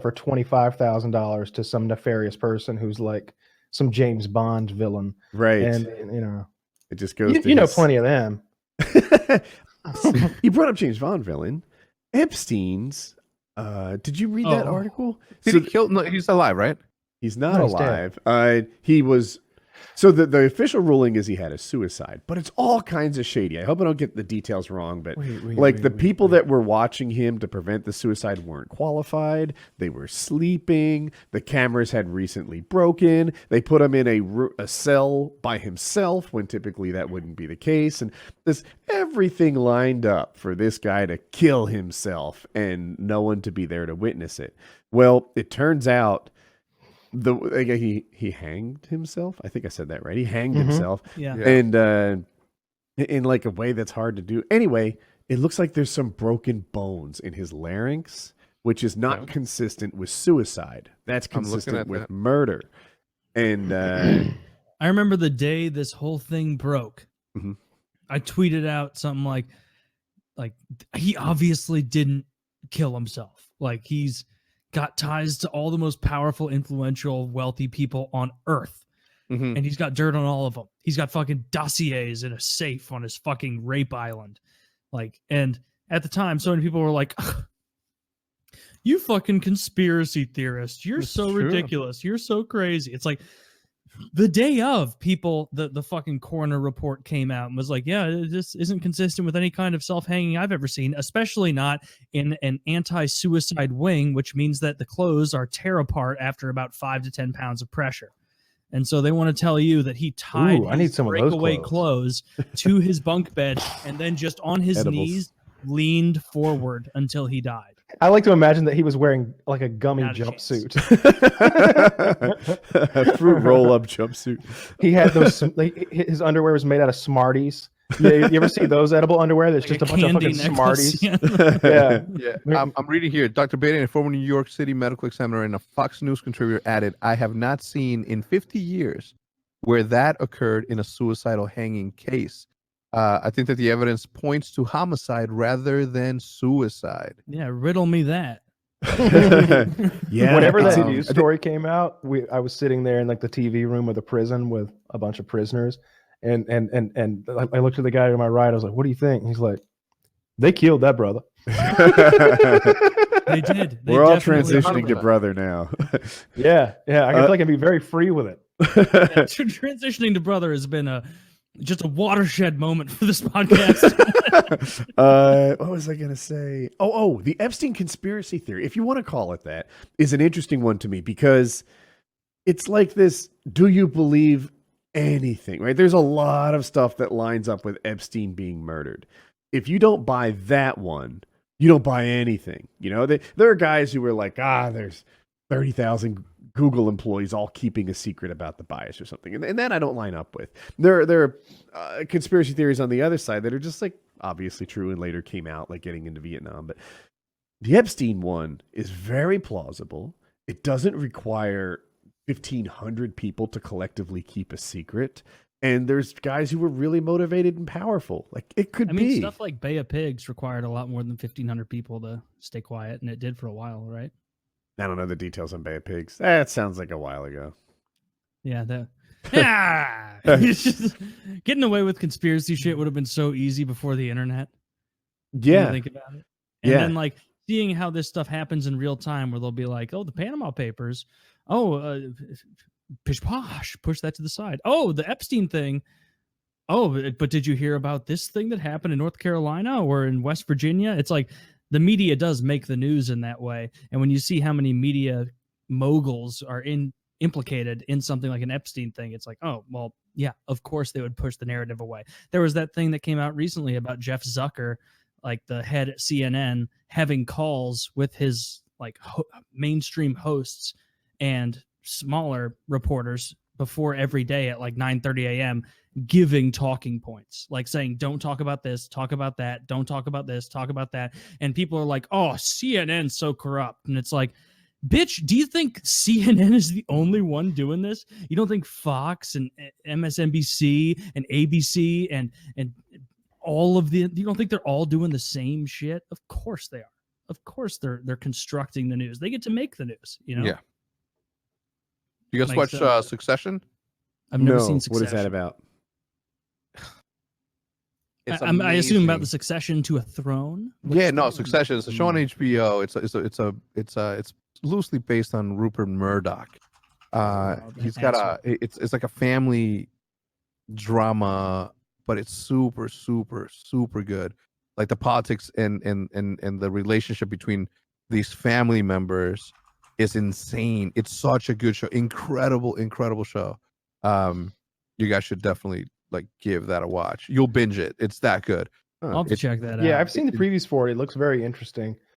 for $25,000 to some nefarious person who's like some James Bond villain, right? And it just goes. You know plenty of them. You brought up James Bond villain, Epstein's. Did you read that article? Did he kill? No, he's alive, right? He's not alive. He was. So the official ruling is he had a suicide, but it's all kinds of shady. I hope I don't get the details wrong, but the people that were watching him to prevent the suicide weren't qualified. They were sleeping. The cameras had recently broken. They put him in a cell by himself when typically that wouldn't be the case. And everything lined up for this guy to kill himself and no one to be there to witness it. Well, it turns out he hanged himself. I think I said that right. He hanged himself. Yeah. And in like a way that's hard to do. Anyway, it looks like there's some broken bones in his larynx, which is not consistent with suicide. That's consistent with murder. And I remember the day this whole thing broke. Mm-hmm. I tweeted out something like he obviously didn't kill himself. Like he's got ties to all the most powerful, influential, wealthy people on Earth. Mm-hmm. And he's got dirt on all of them. He's got fucking dossiers in a safe on his fucking rape island. And at the time, so many people were like, you fucking conspiracy theorist. You're so ridiculous. You're so crazy. It's like the day of the fucking coroner report came out and was like, yeah, this isn't consistent with any kind of self-hanging I've ever seen, especially not in an anti-suicide wing, which means that the clothes are tear apart after about 5 to 10 pounds of pressure. And so they want to tell you that he tied his breakaway clothes to his bunk bed and then just on his knees leaned forward until he died. I like to imagine that he was wearing like a gummy jumpsuit. A fruit roll-up jumpsuit. He had his underwear was made out of Smarties. Yeah, you ever see those edible underwear? There's just a bunch of fucking Smarties. Yeah. I'm reading here. Dr. Baden, a former New York City medical examiner and a Fox News contributor, added, I have not seen in 50 years where that occurred in a suicidal hanging case. I think that the evidence points to homicide rather than suicide. Yeah, riddle me that. Yeah. Whenever that news story came out, I was sitting there in like the TV room of the prison with a bunch of prisoners, and I looked at the guy to my right. I was like, "What do you think?" And he's like, "They killed that brother." They did. We're all transitioning to brother now. Yeah. I feel like I can be very free with it. Transitioning to brother has been just a watershed moment for this podcast. What was I going to say? Oh, the Epstein conspiracy theory, if you want to call it that, is an interesting one to me because it's like this, do you believe anything, right? There's a lot of stuff that lines up with Epstein being murdered. If you don't buy that one, you don't buy anything. You know, there are guys who were like, there's 30,000 Google employees all keeping a secret about the bias or something. And that I don't line up with. There are conspiracy theories on the other side that are just like obviously true and later came out, like getting into Vietnam. But the Epstein one is very plausible. It doesn't require 1,500 people to collectively keep a secret. And there's guys who were really motivated and powerful. Like it could be. Stuff like Bay of Pigs required a lot more than 1,500 people to stay quiet. And it did for a while, right? I don't know the details on Bay of Pigs. That sounds like a while ago. Yeah, getting away with conspiracy shit would have been so easy before the internet. Yeah, think about it. And then like seeing how this stuff happens in real time, where they'll be like, "Oh, the Panama Papers. Oh, pish posh, push that to the side. Oh, the Epstein thing. Oh, but did you hear about this thing that happened in North Carolina or in West Virginia?" It's like the media does make the news in that way. And when you see how many media moguls are implicated in something like an Epstein thing, it's like, oh, well, yeah, of course they would push the narrative away. There was that thing that came out recently about Jeff Zucker, like the head at CNN, having calls with his like mainstream hosts and smaller reporters before every day at like 9:30 a.m. giving talking points, like saying, don't talk about this, talk about that, don't talk about this, talk about that. And people are like, oh, CNN's so corrupt. And it's like, bitch, do you think CNN is the only one doing this? You don't think Fox and MSNBC and ABC and all of you don't think they're all doing the same shit? Of course they are. of course they're constructing the news. They get to make the news, you know. Yeah. You guys Makes watch Succession? I've never No, seen what Succession. is that about? I assume about the succession to a throne. Yeah, no, Succession. It's a show on HBO. It's loosely based on Rupert Murdoch. He's got it's like a family drama, but it's super, super, super good. Like the politics and the relationship between these family members is insane. It's such a good show. Incredible show. You guys should definitely like give that a watch. You'll binge it. It's that good. I'll have to check that out. Yeah, I've seen the previews for it. It looks very interesting.